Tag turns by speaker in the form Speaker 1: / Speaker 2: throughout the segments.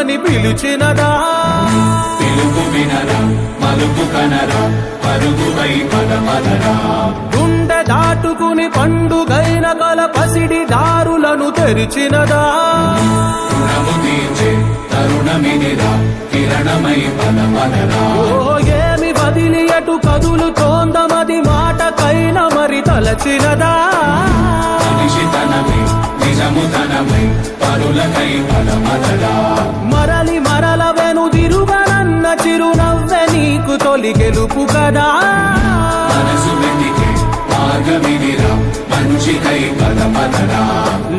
Speaker 1: అని పిలిచినదా
Speaker 2: పిలుపు వినరా మలుపు కనరా పరుగువై పదపదరా
Speaker 1: గుండె దాటుకుని పండుగైన కల పసిడి దారులను తెరిచినదా
Speaker 2: రుణము తీర్చే తరుణమిదిరా కిరణమై పదపదరా
Speaker 1: ఏమి వదిలి అటు కదులుతోందమది మాటకైన మరి తలచినదా
Speaker 2: మనిషితనమై నిజముతనమై పరులకై పదపదరా
Speaker 1: మరలి మరల వెనుదిరుగనన్న చిరునవ్వె నీకు తొలి గెలుపు కదా
Speaker 2: మనసు వెతికే మార్గమిదిరా మంచికై పదపదరా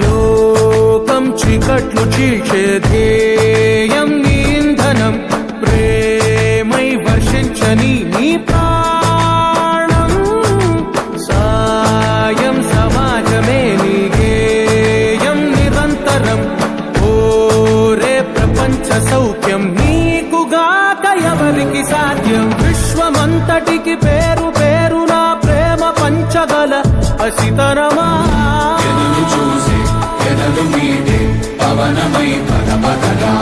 Speaker 1: లోకం చీకట్లు చీల్చే ధ్యేయం నీ ఇంధనం ప్రేమై వర్షించని నీ ప్రాణం సాయం సమాజమే నీ గేయం నిరంతరం ఓరే ప్రపంచ సౌఖ్యం నీకుగాక ఎవరికి సాధ్యం విశ్వమంతటికి పేరు పేరు నా ప్రేమ పంచగల అసితరమా
Speaker 2: ఎదురు చూసే ఎదలు మీదే పవనమై పదపదరా